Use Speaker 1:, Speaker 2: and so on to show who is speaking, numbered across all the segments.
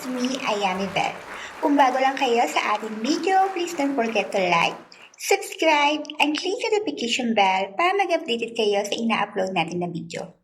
Speaker 1: me, Ayami Beth. Kung bago lang kayo sa ating video, please don't forget to like, subscribe, and click the notification bell para mag-updated kayo sa ina-upload natin na video.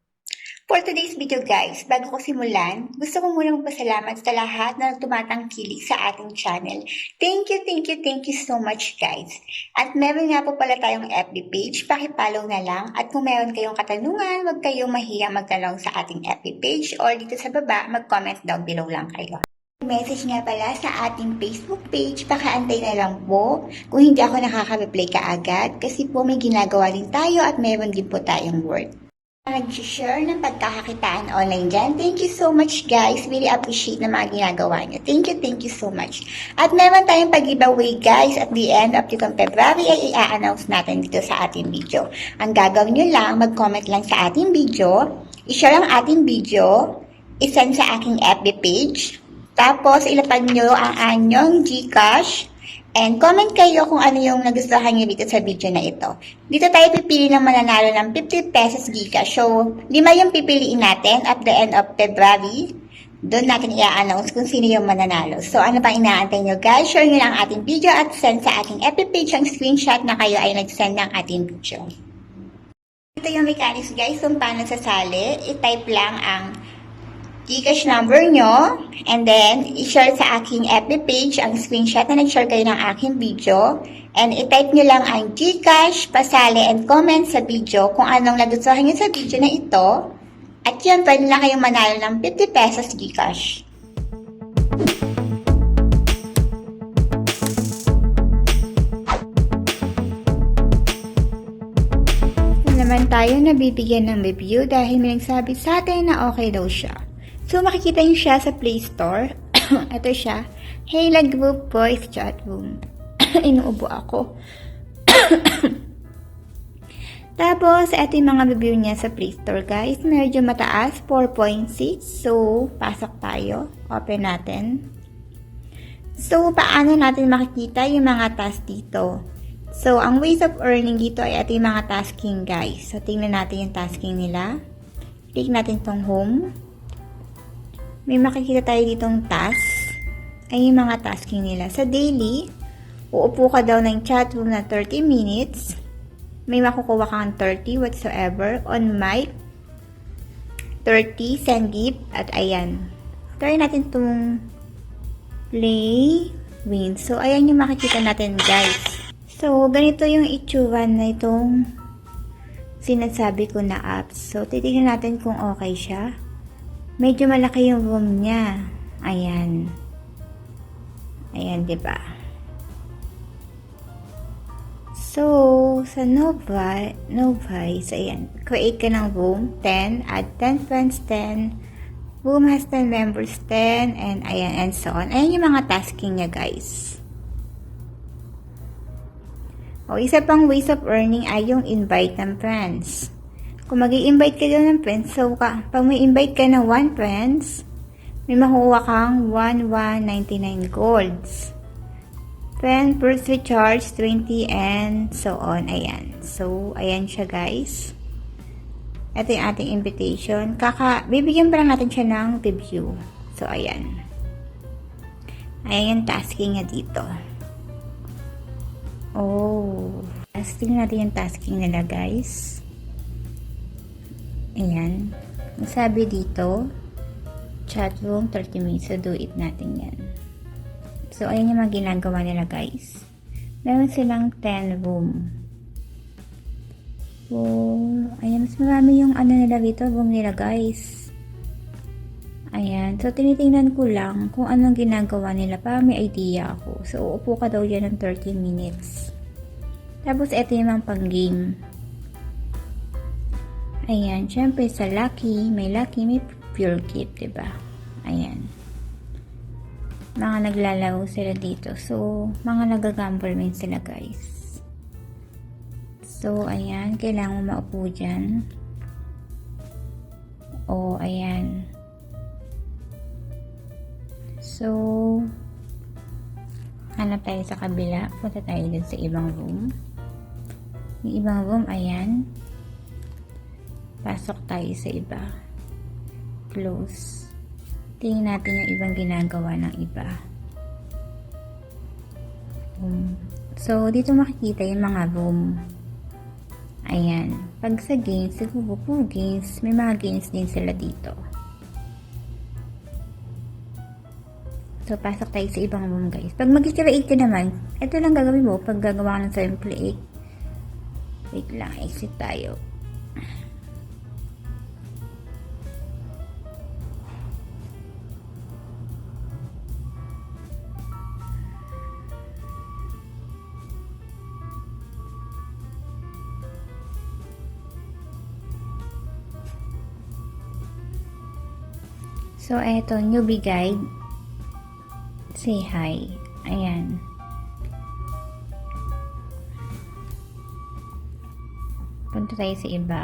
Speaker 1: For today's video guys, bago ko simulan, gusto ko muna magpasalamat sa lahat na tumatangkilik sa ating channel. Thank you so much guys. At meron nga po pala tayong FB page, pakipollow na lang. At kung meron kayong katanungan, huwag kayong mahiyang magtanong sa ating FB page or dito sa baba, mag-comment down below lang kayo. Message nga pala sa ating Facebook page, pakaantay na lang po kung hindi ako nakaka-reply kaagad kasi po may ginagawa din tayo at meron din po tayong work. Nag-share ng pagkakakitaan online dyan. Thank you so much guys. Really appreciate na mga ginagawa nyo. Thank you so much. At meron tayong pag-giveaway guys at the end of itong February ay i-announce natin dito sa ating video. Ang gagawin nyo lang, mag-comment lang sa ating video, i-share ang ating video, i-send sa aking FB page, tapos ilapag nyo ang anyong GCash, and comment kayo kung ano yung nagustuhan nyo dito sa video na ito. Dito tayo pipili ng mananalo ng 50 pesos GCash. So, 5 yung pipiliin natin at the end of February. Doon natin i-announce kung sino yung mananalo. So, ano pang inaantay nyo guys? Share nyo lang ang ating video at send sa ating FB page ang screenshot na kayo ay nag-send ng ating video. Ito yung mechanics guys kung paano sasali. I-type lang ang GCash number nyo, and then, i-share sa aking FB page ang screenshot na nag-share kayo ng aking video, and i-type nyo lang ang GCash, pasali, and comment sa video kung anong nagustuhan nyo sa video na ito, at yun, pwede na kayong manalo ng 50 pesos GCash. Naman tayo nabibigyan ng review dahil may nagsabi sa atin na okay daw siya. So, makikita nyo siya sa Play Store. Ito siya. Hey, Group Voice Chat Room. Inuubo ako. Tapos, ito yung mga review niya sa Play Store, guys. Medyo mataas, 4.6. So, pasok tayo. Open natin. So, paano natin makikita yung mga task dito? So, ang ways of earning dito ay ito yung mga tasking, guys. So, tingnan natin yung tasking nila. Click natin tong home. May makikita tayo ditong task. Ay yung mga tasking nila. Sa daily, uupo ka daw ng chat room na 30 minutes. May makukuha kang 30 whatsoever. On mic, 30, send gift, at ayan. Try natin itong play, win. So, ayan yung makikita natin guys. So, ganito yung itsura na itong sinasabi ko na apps. So, titignan natin kung okay siya. Medyo malaki yung room niya. Ayan. Ayan, diba? So, sa Novice, ayan. Create ka ng room, 10. Add 10 friends, 10. Room has 10 members, 10. And ayan, and so on. Ayan yung mga tasking niya, guys. O, isa pang ways of earning ay yung invite ng friends. Kung mag-i-invite ka daw ng friends, so pag may invite ka ng 1 friends, may makuha kang 1,199 golds. Friend first recharge 20 and so on. Ayan. So, ayan siya guys. Ito yung ating invitation. Bibigyan pa lang natin siya ng review. So, ayan. Ayan yung tasking niya dito. Oh. Tasking natin yung tasking nila guys. Ayan. Ang sabi dito, chat room 30 minutes. So, do it natin yan. So, ayan yung mga ginagawa nila, guys. Meron silang 10 room. So, ayan. Mas marami yung ano nila dito, room nila, guys. Ayan. So, tinitingnan ko lang kung anong ginagawa nila para may idea ako. So, uupo ka daw yan ng 30 minutes. Tapos, ito yung mga pang-game. Ayan, syempre sa lucky, may pure gift, diba? Ayan. Mga naglalaro sila dito. So, mga nagagamble rin sila, guys. So, ayan, kailangan mo maupo dyan. O, ayan. So, hanap tayo sa kabila. Punta tayo dun sa ibang room. Yung ibang room, ayan. Pasok tayo sa iba. Close.
Speaker 2: Tingnan natin yung ibang ginagawa ng iba. So, dito makikita yung mga room. Ayan. Pag sa games, sa Google Games, may mga games din sila dito. So, pasok tayo sa ibang room, guys. Pag mag-create ka naman, ito lang gagawin mo. Pag gagawa ka ng sa create. Wait lang, exit tayo. So, eto, newbie guide. Say hi. Ayan. Punta tayo sa iba.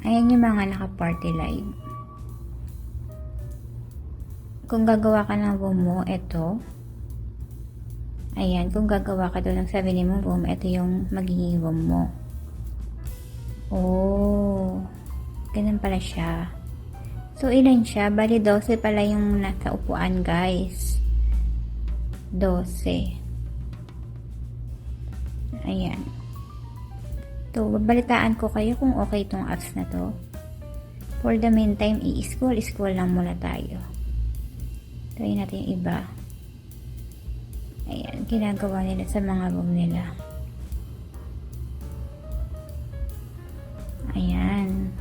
Speaker 2: Ayan yung mga naka-party live. Kung gagawa ka ng room mo, eto. Ayan, kung gagawa ka doon ng 7 mong room, ito yung magiging room mo. Oh, ganun pala siya. So, ilan siya? Bali, 12 pala yung nasa upuan, guys. 12. Ayan. So, babalitaan ko kayo kung okay itong apps na to. For the meantime, i-scroll lang muna tayo. Try natin yung iba. Ayan, ginagawa nila sa mga room nila. Ayan.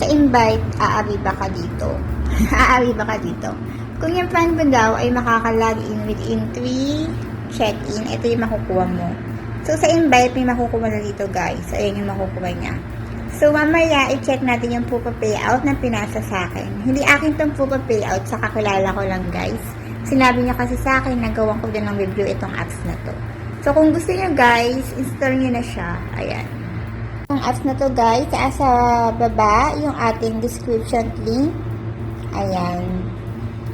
Speaker 1: Sa invite, aabi ba ka dito? Aabi ba ka dito? Kung yung friend mo daw ay makaka-login within 3 check-in, ito yung makukuha mo. So, sa invite, may makukuha na dito, guys. So, ayan yung makukuha niya. So, mamaya, i-check natin yung Pupa payout na pinasa sa akin. Hindi akin tong Pupa payout, sa kakilala ko lang, guys. Sinabi niya kasi sa akin, nagawa ko din ng review itong apps na to. So, kung gusto niyo, guys, install niyo na siya. Ayan. Ang apps na to, guys, sa baba, yung ating description link. Ayan.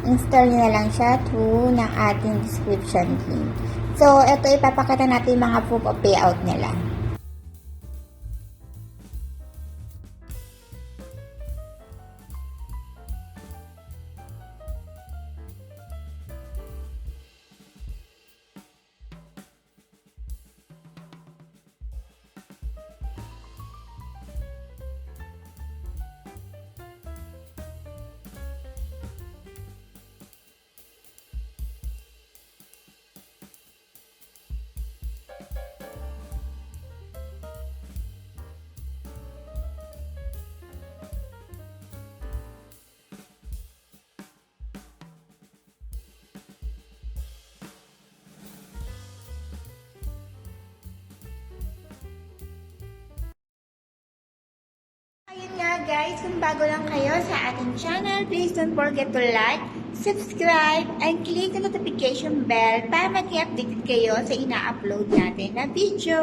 Speaker 1: Install nyo na lang siya through ng ating description link. So, ito ipapakita natin yung mga proof of payout nila. Ayun nga guys, kung bago lang kayo sa ating channel, please don't forget to like, subscribe, and click the notification bell para mag-update kayo sa ina-upload natin na video.